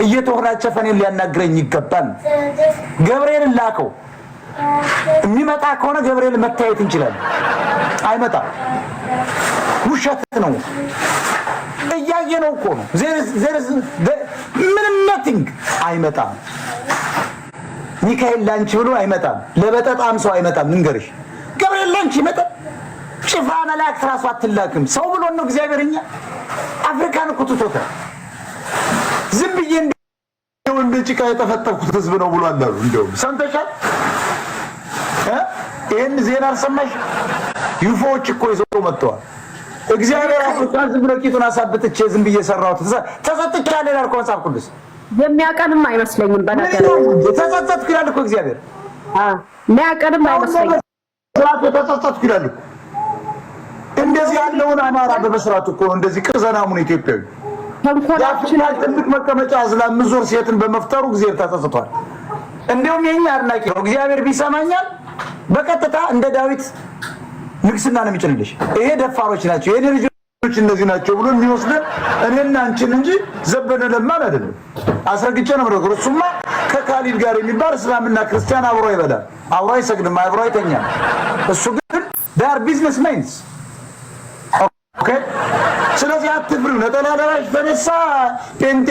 እየተወራጨ ፈኔን ሊያናግረኝ ይገባል። ገብርኤልን ላከው። የሚመጣ ከሆነ ገብርኤል መታየት እንችላለን። አይመጣም፣ ውሸት ነው። እያየነው እኮ ነው። ምንም ነቲንግ አይመጣም። ሚካኤል ላንቺ ብሎ አይመጣም። ለበጠጣም ሰው አይመጣም። እንገርሽ ገብርኤል ላንቺ ይመጣል። ጭፍራ መላእክት ራሱ አትላክም። ሰው ብሎ ነው እግዚአብሔር። እኛ አፍሪካን እኮ ትቶታል። ዝም ብዬ እንደው እንደ ጭቃ የተፈጠርኩት ህዝብ ነው ብሎ አላሉ። እንደው ሰምተሻል? ይሄን ዜና አልሰማሽ? ዩፎዎች እኮ ይዘው መጥተዋል። እግዚአብሔር አፍሪካን ዝም ብሎ ቂጡን አሳብጥቼ ዝም ብዬ ሰራሁት ተሰጥቻለሁ ያልኩ መጽሐፍ ቅዱስ የሚያቀንም አይመስለኝም። በነገር ተሰጥተት ይላል እኮ እግዚአብሔር። የሚያቀንም አይመስለኝም። ስራቱ ተሰጥተት ይላል እኮ። እንደዚህ ያለውን አማራ በመስራቱ እኮ እንደዚህ ቅዘናሙን ኢትዮጵያዊ ተንኮላችን ትልቅ መቀመጫ አዝላ ምዞር ሴትን በመፍጠሩ እግዚአብሔር ተጸጽቷል። እንደውም የኛ አድናቂ ነው። እግዚአብሔር ቢሰማኛል በቀጥታ እንደ ዳዊት ንግስና ነው የሚጭልልሽ። ይሄ ደፋሮች ናቸው የኔ ልጆች እነዚህ ናቸው ብሎ የሚወስደን እኔና አንቺን እንጂ ዘበነ ለማን አይደለም። አስረግጬ ነው ነገር። እሱማ ከካሊድ ጋር የሚባል እስላምና ክርስቲያን አብሮ ይበላል፣ አብሮ አይሰግድም፣ አብሮ አይተኛም። እሱ ግን ዳር ቢዝነስ ሜንስ ኦኬ። ስለዚህ አትፍሩ። ነጠላ ለባሽ ተነሳ ጴንጤ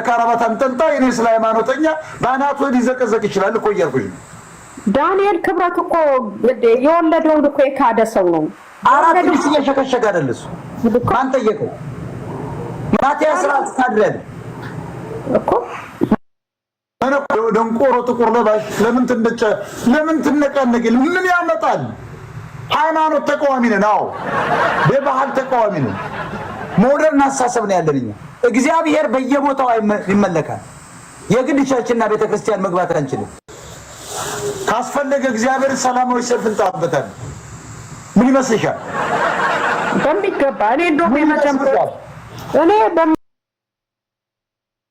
ካራባት አንጠልጣይ እኔ ስለ ሃይማኖተኛ ባናቱ ሊዘቀዘቅ ይችላል እኮ እያልኩሽ ነው። ዳንኤል ክብረት እኮ የወለደውን እኮ የካደ ሰው ነው። አራት ልጅ እየሸከሸከ አይደል እሱ ማን ጠየቀው? ማቲያስ ራስ ታድረል እኮ ደንቆሮ ጥቁር ለባሽ ለምን ትነቀነቅል? ምን ያመጣል? ሃይማኖት ተቃዋሚ ነን። አዎ በባህል ተቃዋሚ ነን። ሞደርን አስተሳሰብ ነው ያለን እኛ። እግዚአብሔር በየቦታው ይመለካል። የግድ ቸርችና ቤተክርስቲያን መግባት አንችልም። ካስፈለገ እግዚአብሔር ሰላማዊ ሰልፍ እንጣበታለን። ምን ይመስልሻል? በሚገባ እኔ እንደውም የመጀመሪያ እኔ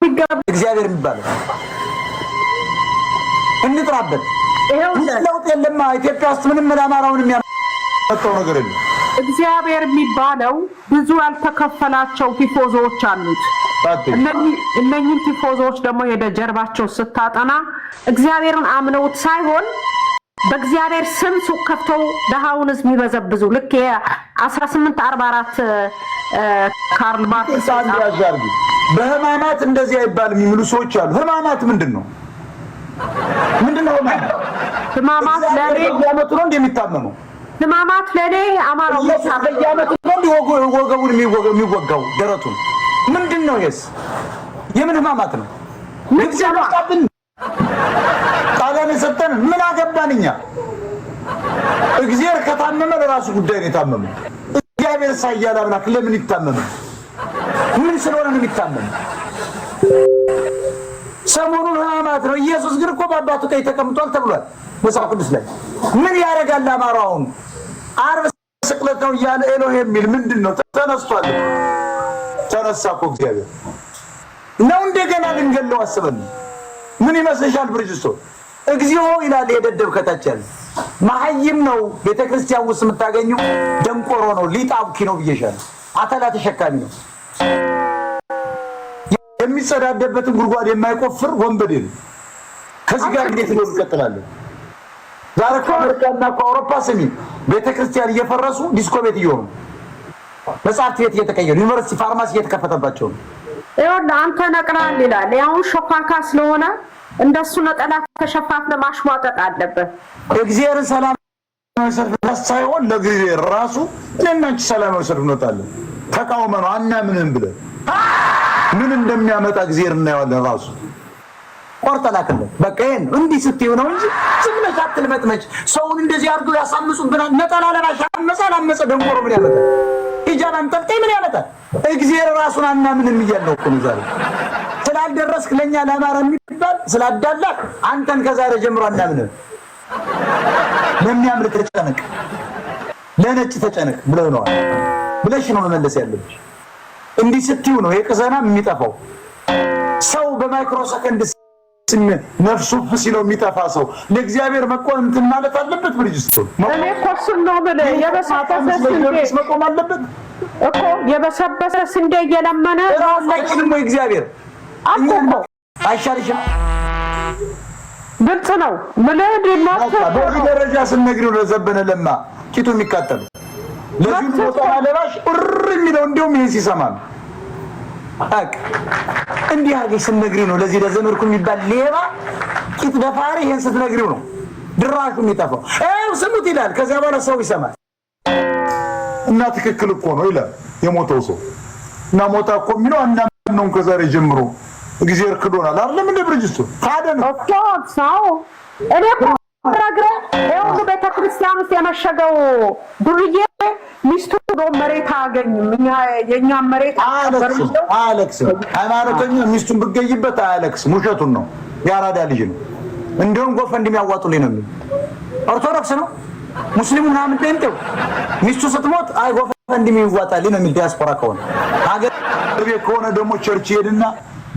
በሚገባ እግዚአብሔር የሚባለው እንጥራበት። ይሄው ለውጥ የለም ኢትዮጵያ ውስጥ ምንም ለአማራውን የሚያመጣው ነገር የለም። እግዚአብሔር የሚባለው ብዙ ያልተከፈላቸው ቲፎዞች አሉት። እነኚህ ቲፎዞች ደግሞ የጀርባቸው ስታጠና እግዚአብሔርን አምነውት ሳይሆን በእግዚአብሔር ስም ሱቅ ከፍተው ደሃውን ህዝብ የሚበዘብዙ ልክ የ1844 ካርል ማርክስ ያዛርጉ። በህማማት እንደዚህ አይባልም የሚሉ ሰዎች አሉ። ህማማት ምንድነው? ህማማት ለኔ ያመጡ ነው እንደሚታመመው ህማማት ለኔ አማራው ያመጡ ነው ወገቡን የሚወጋው ደረቱን ምንድነው? የስ የምን ህማማት ነው? እግዚአብሔር ታብን ታላን ሰጠን ምን አገባንኛ? እግዚአብሔር ከታመመ ለራሱ ጉዳይ ነው የታመመው። እግዚአብሔር ሳይያል አምላክ ለምን ይታመመ? ምን ስለሆነ ነው የሚታመመው? ሰሞኑን ህማማት ነው። ኢየሱስ ግን እኮ በአባቱ ቀኝ ተቀምጧል ተብሏል መጽሐፍ ቅዱስ ላይ። ምን ያደርጋል አማራውን? ዓርብ ስቅለት ነው እያለ ኤሎሄ የሚል ምንድነው? ተነስቷል። ተነሳ እኮ እግዚአብሔር ነው። እንደገና ልንገለው አስበን ምን ይመስልሻል? ብርጅስቶን እግዚኦ ይላል የደደብ ከታቻለ ማህይም ነው። ቤተክርስቲያን ውስጥ የምታገኘው ደንቆሮ ነው። ሊጣብኪ ነው ብዬሻለሁ። አተላ ተሸካሚ ነው። የሚጸዳደበትን ጉድጓድ የማይቆፍር ወንበዴ ነው። ከዚህ ጋር እንዴት ነው እንቀጥላለን? ዛሬ ከአሜሪካና ከአውሮፓ ስሚ ቤተክርስቲያን እየፈረሱ ዲስኮ ቤት እየሆኑ መጽሐፍት ቤት እየተቀየሩ ዩኒቨርሲቲ ፋርማሲ እየተከፈተባቸው ነው። ይኸውልህ አንተ ነቅራል ይላል። ያው ሾካካ ስለሆነ እንደሱ ነጠላ ተሸፋፍነ ማሽሟጠጥ አለበት። እግዚአብሔር ሰላም ሰልፍ ሳይሆን ለእግዚአብሔር ራሱ ለእናንቺ ሰላማዊ ሰልፍ እንወጣለን። ተቃውመን ነው አናምንም ብለን ምን እንደሚያመጣ እግዚአብሔር እናየዋለን። ራሱ ቆርጠላከለ በቃ ይሄን እንዲህ ስትይው ነው እንጂ ዝም ብለሽ አትልመጥመጭ። ሰውን እንደዚህ አድርገው ያሳምጹብናል። ነጠላ ለባሽ አመጸ ደንቆሮ ምን ያመጣል? ሂጃብ አንጠልጣይ ምን ያመጣል? እግዚአብሔር ራሱን አናምንም እያለው እኮ ነው ዛሬ። ስላልደረስክ ለኛ ለአማራ የሚባል ስላዳላህ አንተን ከዛሬ ጀምሮ አናምንም። ለሚያምር ተጨነቅ፣ ለነጭ ተጨነቅ ብለሽ ነው መመለስ ያለብሽ። እንዲህ ስትይው ነው የቅዘና የሚጠፋው። ሰው በማይክሮ ሰከንድ ነፍሱ ሲለው የሚጠፋ ሰው ለእግዚአብሔር መቆም እንትን ማለት አለበት። ብርጅስቶን እኔ ኮርሱን ነው ማለት የበሰበሰ ስንዴ መቆም አለበት እኮ የበሰበሰ ስንዴ እየለመነ ነው እግዚአብሔር አይሻልሽም? ግልጽ ነው። ምን እንደማታ በዚህ ደረጃ ስንነግሪው ለዘበነ ለማ ቂጡ የሚቃጠል ለዚህ ቦታ አለባሽ የሚለው እንደውም ይሄን ሲሰማ ነው። አቅ እንዲህ አገኝ ስንነግሪው ነው ለዚህ ለዘመርኩ የሚባል ሌባ ቂጥ ደፋሪ ይሄን ስትነግሪው ነው ድራሹ የሚጠፋው። ስሙት ይላል። ከዚያ በኋላ ሰው ይሰማል። እና ትክክል እኮ ነው ይላል የሞተው ሰው። እና ሞታ እኮ የሚለው አንዳንድ ነው ከዛሬ ጀምሮ እግዚአብሔር ክዶናል አይደለም እንደ ብርጅስቱ ታደነ ሳው እኔ ተራግረ ይሁን ቤተክርስቲያን ውስጥ የመሸገው ዱርዬ ሚስቱ ነው መሬት አገኝም የኛ መሬት አለክስ ሃይማኖተኛ ሚስቱን ብገይበት አለክስ ሙሸቱን ነው ያራዳ ልጅ ነው። እንደውም ጎፈንድ የሚያዋጡልኝ ነው። ኦርቶዶክስ ነው ሙስሊሙ ምናምን ጴንጤው ሚስቱ ስትሞት አይ ጎፈንድ የሚዋጣልኝ ነው የሚል ዲያስፖራ ከሆነ ሀገር ቤት ከሆነ ደግሞ ቸርች ሄድና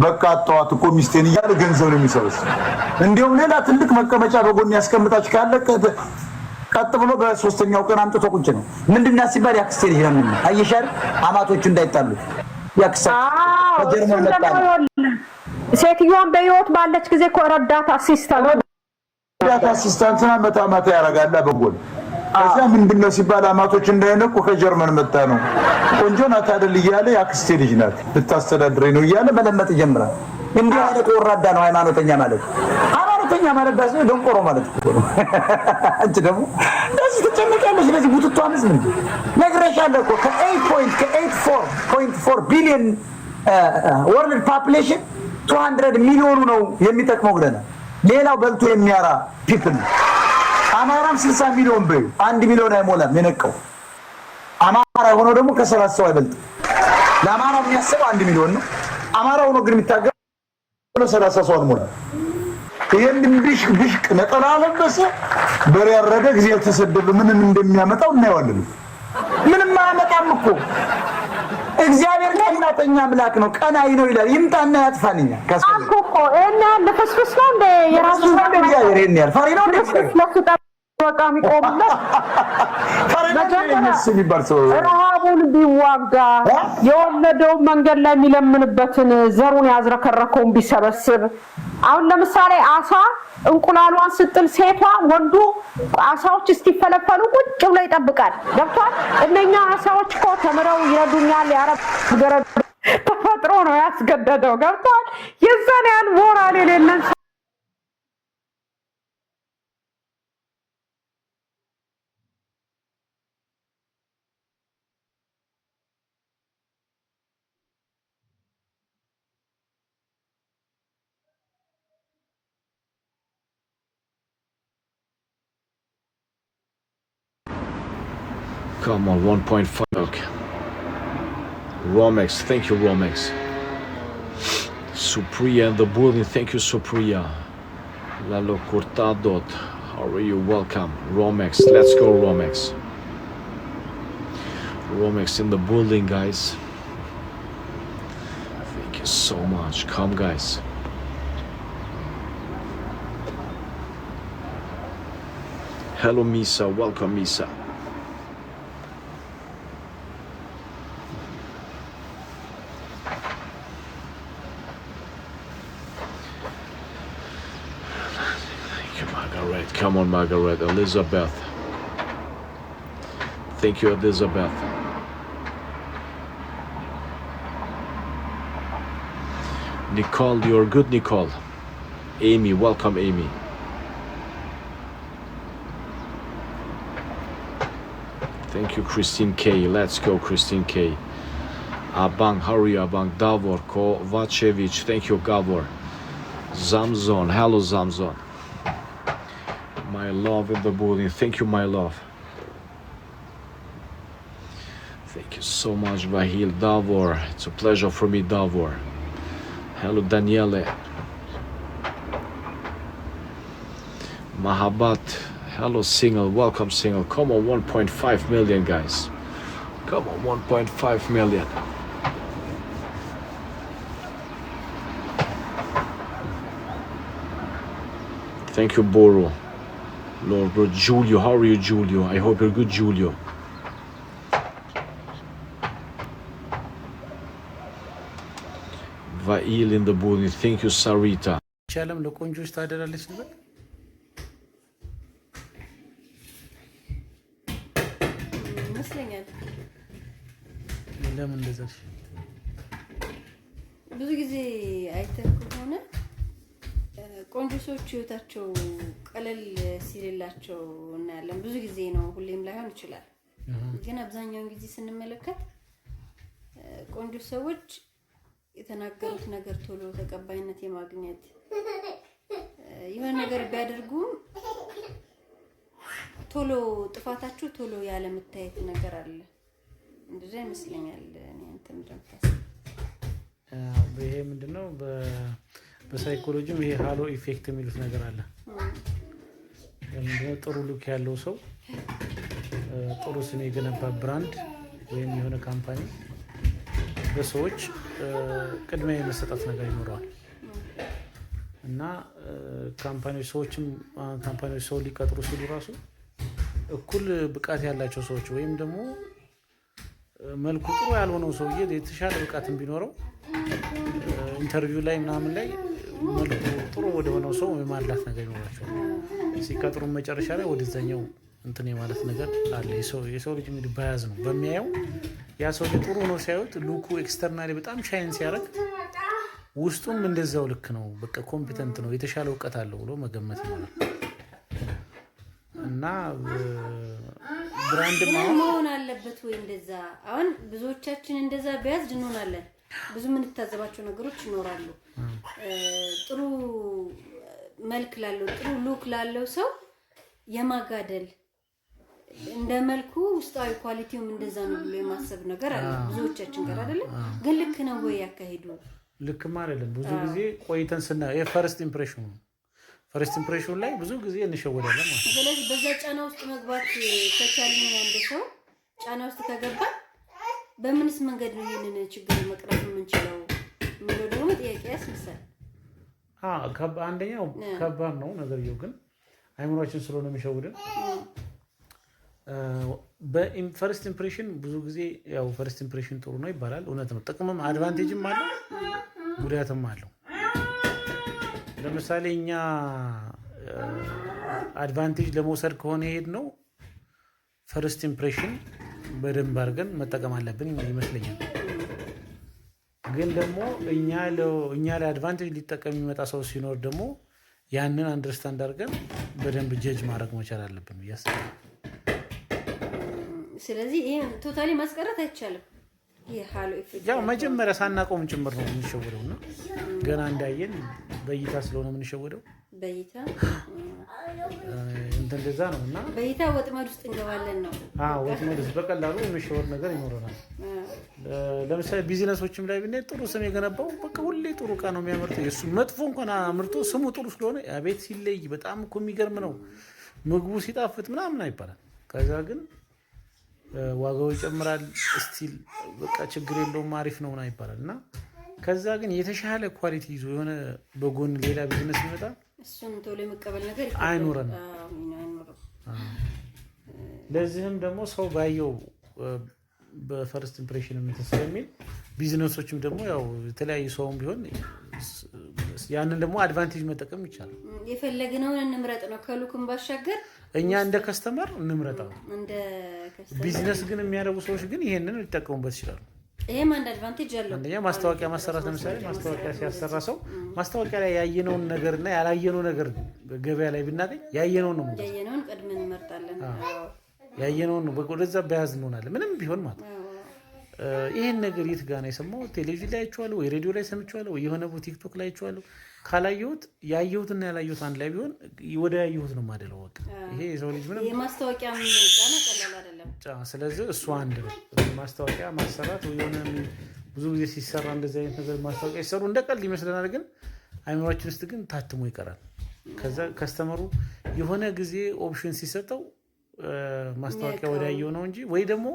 በቃ አጣዋት እኮ ሚስቴን እያለ ገንዘብ ነው የሚሰበስብ። እንደውም ሌላ ትልቅ መቀመጫ በጎን ያስቀምጣች ካለ ቀጥ ብሎ በሶስተኛው ቀን አምጥቶ ቁጭ ነው። ምንድነው ሲባል ያክስቴ ልጅ ነው የሚል አየሻል። አማቶቹ እንዳይጣሉ ያክስታ ከጀርመን መጣ። ሴትዮዋን በህይወት ባለች ጊዜ እኮ ረዳት አሲስታንት መታ ያረጋላ በጎን ከዛ ምንድነው ሲባል አማቶች እንዳይነቁ ከጀርመን መጣ ነው ቆንጆ ናት አይደል እያለ ያክስቴ ልጅ ናት ልታስተዳድረኝ ነው እያለ መለመጥ ይጀምራል። እንዲህ አይነት ወራዳ ነው ሃይማኖተኛ ማለት። ሃይማኖተኛ ማለት ባስ ደንቆሮ ማለት ነው። አንቺ ደግሞ እንደዚህ ተጨነቀለሽ ለዚህ ቡትቷ አምስት ምን ነግሬሻለሁ እኮ ከ8.4 ቢሊዮን ወርልድ ፖፑሌሽን 200 ሚሊዮኑ ነው የሚጠቅመው ብለናል። ሌላው በልቶ የሚያራ ፒፕል አማራም 60 ሚሊዮን በዩ 1 ሚሊዮን አይሞላም የነቀው አማራ ሆኖ ደግሞ ከ7 ሰው አይበልጥ። ለአማራ የሚያስበው 1 ሚሊዮን ነው። አማራ ሆኖ ግን የሚታገለው 30 ሰው አይሞላም። ይሄን ብሽቅ ነጠላ ለበሰ በሬ ያረደ ጊዜ ተሰደበ ምንም እንደሚያመጣው እናየዋለን። ምንም አያመጣም እኮ እግዚአብሔር ቀናተኛ አምላክ ነው። ቀናይ ነው ይላል። ይምጣና ያጥፋንኛ ካስፈልግ እኮ እና ለፈስፈስ ነው እንደ የራሱ እግዚአብሔር ይሄን ፈሪ ነው እንደ ወቃሚ ቆምና ረሃቡን ቢዋጋ የወለደው መንገድ ላይ የሚለምንበትን ዘሩን ያዝረከረከውን ቢሰበስብ። አሁን ለምሳሌ አሳ እንቁላሏን ስትጥል ሴቷ ወንዱ አሳዎች እስኪፈለፈሉ ቁጭ ብሎ ይጠብቃል። ገብቷል። እነኛ አሳዎች እኮ ተምረው ይረዱኛል። ያረብ ገረድ ተፈጥሮ ነው ያስገደደው። ገብቷል። የዛን ያህል ሞራል የሌለን Come on, 1.5. Okay. Romex, thank you, Romex. Supriya in the building, thank you, Supriya. Lalo Cortadot, how are you? Welcome. Romex, let's go, Romex. Romex in the building, guys. Thank you so much. Come, guys. Hello, Misa. Welcome, Misa. Come on, Margaret. Elizabeth. Thank you, Elizabeth. Nicole, you're good, Nicole. Amy, welcome, Amy. Thank you, Christine K. Let's go, Christine K. Abang, how are you, Abang? Davor Kovacevic. Thank you, Gavor. Zamzon. Hello, Zamzon. My love in the building. Thank you, my love. Thank you so much, Vahil. Davor. It's a pleasure for me, Davor. Hello, Daniele. Mahabat. Hello, single. Welcome, single. Come on, 1.5 million, guys. Come on, 1.5 million. Thank you, Boro. Lord, bro, Julio, how are you, Julio? I hope you're good, Julio. Vail in the building. Thank you, Sarita. ቻለም ለቆንጆች ታደላለች ነበር ይመስለኛል። ለምን እንደዛሽ ብዙ ጊዜ አይተህ ከሆነ ቆንጆ ሰዎች ህይወታቸው ቀለል ሲልላቸው እናያለን። ብዙ ጊዜ ነው፣ ሁሌም ላይሆን ይችላል። ግን አብዛኛውን ጊዜ ስንመለከት ቆንጆ ሰዎች የተናገሩት ነገር ቶሎ ተቀባይነት የማግኘት የሆነ ነገር ቢያደርጉም ቶሎ ጥፋታቸው ቶሎ ያለ መታየት ነገር አለ። እንደዛ ይመስለኛል። እኔ እንትን እንደምታስ ይሄ ምንድነው በሳይኮሎጂም ይሄ ሃሎ ኢፌክት የሚሉት ነገር አለ። ምንድነው ጥሩ ሉክ ያለው ሰው ጥሩ ስም የገነባ ብራንድ ወይም የሆነ ካምፓኒ በሰዎች ቅድሚያ የመሰጠት ነገር ይኖረዋል እና ካምፓኒዎች ሰው ሊቀጥሩ ሲሉ ራሱ እኩል ብቃት ያላቸው ሰዎች ወይም ደግሞ መልኩ ጥሩ ያልሆነው ሰውዬ የተሻለ ብቃትን ቢኖረው ኢንተርቪው ላይ ምናምን ላይ መልኩ ጥሩ ወደ ሆነው ሰው የማላት ነገር ይኖራቸዋል። ሲቀጥሩ መጨረሻ ላይ ወደዛኛው እንትን የማለት ነገር አለ። የሰው ልጅ እንግዲህ ባያዝ ነው በሚያየው ያ ሰው ጥሩ ነው ሲያዩት ሉኩ ኤክስተርናሊ በጣም ሻይን ሲያደርግ ውስጡም እንደዛው ልክ ነው፣ በቃ ኮምፒተንት ነው፣ የተሻለ እውቀት አለው ብሎ መገመት ይኖራል እና ብራንድ መሆን አለበት ወይ እንደዛ። አሁን ብዙዎቻችን እንደዛ ቢያዝ እንሆናለን። ብዙ የምንታዘባቸው ነገሮች ይኖራሉ። ጥሩ መልክ ላለው ጥሩ ሉክ ላለው ሰው የማጋደል እንደ መልኩ ውስጣዊ ኳሊቲውም እንደዛ ነው ብሎ የማሰብ ነገር አለ ብዙዎቻችን ጋር አይደለም። ግን ልክ ነው ወይ ያካሄዱ? ልክም አይደለም። ብዙ ጊዜ ቆይተን ስናየው የፈርስት ኢምፕሬሽን ላይ ብዙ ጊዜ እንሸወዳለን ማለት ነው። ስለዚህ በዛ ጫና ውስጥ መግባት ከቻልን አንድ ሰው ጫና ውስጥ ከገባ በምንስ መንገድ ነው ይሄንን ችግር መቅረፍ የምንችለው የሚለው ደግሞ ጥያቄ ያስነሳል። አንደኛው ከባድ ነው ነገርየው፣ ግን አይምሮአችን ስለሆነ የሚሸውደን በፈርስት ኢምፕሬሽን ብዙ ጊዜ ያው ፈርስት ኢምፕሬሽን ጥሩ ነው ይባላል። እውነት ነው። ጥቅምም አድቫንቴጅም አለው ጉዳትም አለው። ለምሳሌ እኛ አድቫንቴጅ ለመውሰድ ከሆነ ሄድ ነው ፈርስት ኢምፕሬሽን በደንብ አድርገን መጠቀም አለብን ይመስለኛል። ግን ደግሞ እኛ ላይ አድቫንቴጅ ሊጠቀም የሚመጣ ሰው ሲኖር ደግሞ ያንን አንደርስታንድ አድርገን በደንብ ጀጅ ማድረግ መቻል አለብን ብዬ አስባለሁ። ስለዚህ ይሄ ቶታሊ ማስቀረት አይቻልም። ይሄ ሃሎ ኢፌክት ያው መጀመሪያ ሳናቆም ጭምር ነው የምንሸወደው እና ገና እንዳየን በእይታ ስለሆነ የምንሸወደው በእይታ እንደዛ ነው እና በእይታ ወጥመድ ውስጥ እንገባለን ነው። ወጥመድ ውስጥ በቀላሉ የመሸወድ ነገር ይኖረናል። ለምሳሌ ቢዝነሶችም ላይ ብናይ ጥሩ ስም የገነባው በቃ ሁሌ ጥሩ ዕቃ ነው የሚያመርተው። የሱ መጥፎ እንኳን አምርቶ ስሙ ጥሩ ስለሆነ አቤት ሲለይ በጣም እኮ የሚገርም ነው ምግቡ ሲጣፍጥ ምናምን አይባልም። ከዛ ግን ዋጋው ይጨምራል ስቲል በቃ ችግር የለውም አሪፍ ነው ምናምን ይባላል እና ከዛ ግን የተሻለ ኳሊቲ ይዞ የሆነ በጎን ሌላ ቢዝነስ ይመጣ እሱን ቶሎ የመቀበል ነገር አይኖርም። ለዚህም ደግሞ ሰው ባየው በፈርስት ኢምፕሬሽን ስለሚል ቢዝነሶችም ደግሞ ያው የተለያዩ ሰውም ቢሆን ያንን ደግሞ አድቫንቴጅ መጠቀም ይቻላል። የፈለግነውን እንምረጥ ነው ከሉክም ባሻገር እኛ እንደ ከስተመር እንምረጣው። ቢዝነስ ግን የሚያደርጉ ሰዎች ግን ይሄንን ሊጠቀሙበት ይችላሉ። ይሄም አንድ አድቫንቴጅ አለው። አንደኛ ማስታወቂያ ማሰራት፣ ለምሳሌ ማስታወቂያ ሲያሰራ ሰው ማስታወቂያ ላይ ያየነውን ነገርና ያላየነው ነገር ገበያ ላይ ብናገኝ ያየነውን ነው ማለት ነው። ያየነውን ቀድመን እንመርጣለን። ያየነውን ነው ወደዛ በያዝ እንሆናለን ምንም ቢሆን ማለት ነው። ይሄን ነገር የት ጋር ነው የሰማው? ቴሌቪዥን ላይ አይቼዋለሁ ወይ ሬዲዮ ላይ ሰምቼዋለሁ ወይ የሆነ ቲክቶክ ላይ አይቼዋለሁ። ካላየሁት ያየሁትና ያላየሁት አንድ ላይ ቢሆን ወደ ያየሁት ነው ማደለው። በቃ ይሄ የሰው ልጅ ምንም የማስታወቂያ ጫና ቀላል አይደለም። ስለዚህ እሱ አንድ ነው። ማስታወቂያ ማሰራት የሆነ ብዙ ጊዜ ሲሰራ እንደዚህ አይነት ነገር ማስታወቂያ ሲሰሩ እንደ ቀልድ ይመስለናል፣ ግን አይምሮአችን ውስጥ ግን ታትሞ ይቀራል። ከዛ ከስተመሩ የሆነ ጊዜ ኦፕሽን ሲሰጠው ማስታወቂያ ወደ ያየው ነው እንጂ ወይ ደግሞ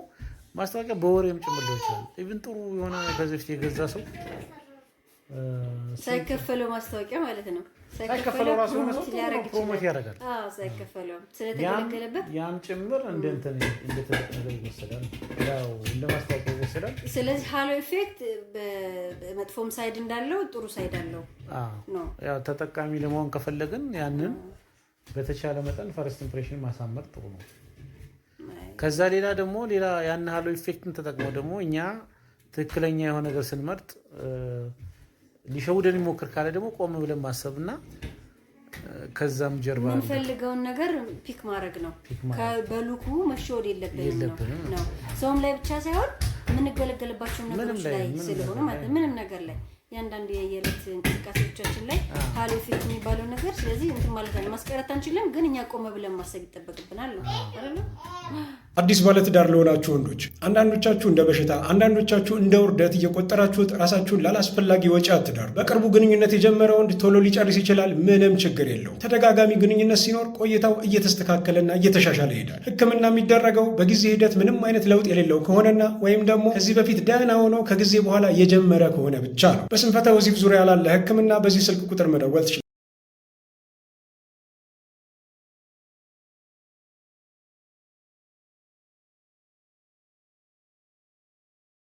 ማስታወቂያ በወሬም ጭምር ሊሆን ይችላል። ኢቭን ጥሩ የሆነ ከዚህ በፊት የገዛ ሰው ሳይከፈለው ማስታወቂያ ማለት ነው። ሳይከፈለው ራሱ ፕሮሞት ያደርጋል። ሳይከፈለው ስለተገለገለበት ያም ጭምር እንደተጠቀመ ይወሰዳል፣ ያው እንደ ማስታወቂያ ይወሰዳል። ስለዚህ ሃሎ ኢፌክት በመጥፎም ሳይድ እንዳለው ጥሩ ሳይድ አለው ነው። ያው ተጠቃሚ ለመሆን ከፈለግን ያንን በተቻለ መጠን ፈርስት ኢምፕሬሽን ማሳመር ጥሩ ነው። ከዛ ሌላ ያን ሃሎ ኢፌክትን ተጠቅሞ ደግሞ እኛ ትክክለኛ የሆነ ነገር ስንመርጥ ሊሸውደን ይሞክር ካለ ደግሞ ቆም ብለን ማሰብና ከዛም ጀርባ የምንፈልገውን ነገር ፒክ ማድረግ ነው። በሉኩ መሸወድ የለብንም ነው። ሰውም ላይ ብቻ ሳይሆን የምንገለገልባቸው ነገሮች ላይ ስለሆነ ማለት ምንም ነገር ላይ ያንዳንዱ የየለት እንቅስቃሴዎቻችን ላይ ሃሎ ኢፌክት የሚባለው ነገር ስለዚህ እንትን ማለት ነው ማስቀረት አንችልም፣ ግን እኛ ቆመ ብለን ማሰብ ይጠበቅብናል ነው አይደል? አዲስ ባለትዳር ለሆናችሁ ወንዶች አንዳንዶቻችሁ እንደ በሽታ አንዳንዶቻችሁ እንደ ውርደት እየቆጠራችሁት ራሳችሁን ላላስፈላጊ ወጪ አትዳሩ። በቅርቡ ግንኙነት የጀመረ ወንድ ቶሎ ሊጨርስ ይችላል፣ ምንም ችግር የለውም። ተደጋጋሚ ግንኙነት ሲኖር ቆይታው እየተስተካከለና እየተሻሻለ ይሄዳል። ሕክምና የሚደረገው በጊዜ ሂደት ምንም አይነት ለውጥ የሌለው ከሆነና ወይም ደግሞ ከዚህ በፊት ደህና ሆኖ ከጊዜ በኋላ የጀመረ ከሆነ ብቻ ነው። በስንፈተ ወሲብ ዙሪያ ላለ ሕክምና በዚህ ስልክ ቁጥር መደወል ትችላላችሁ።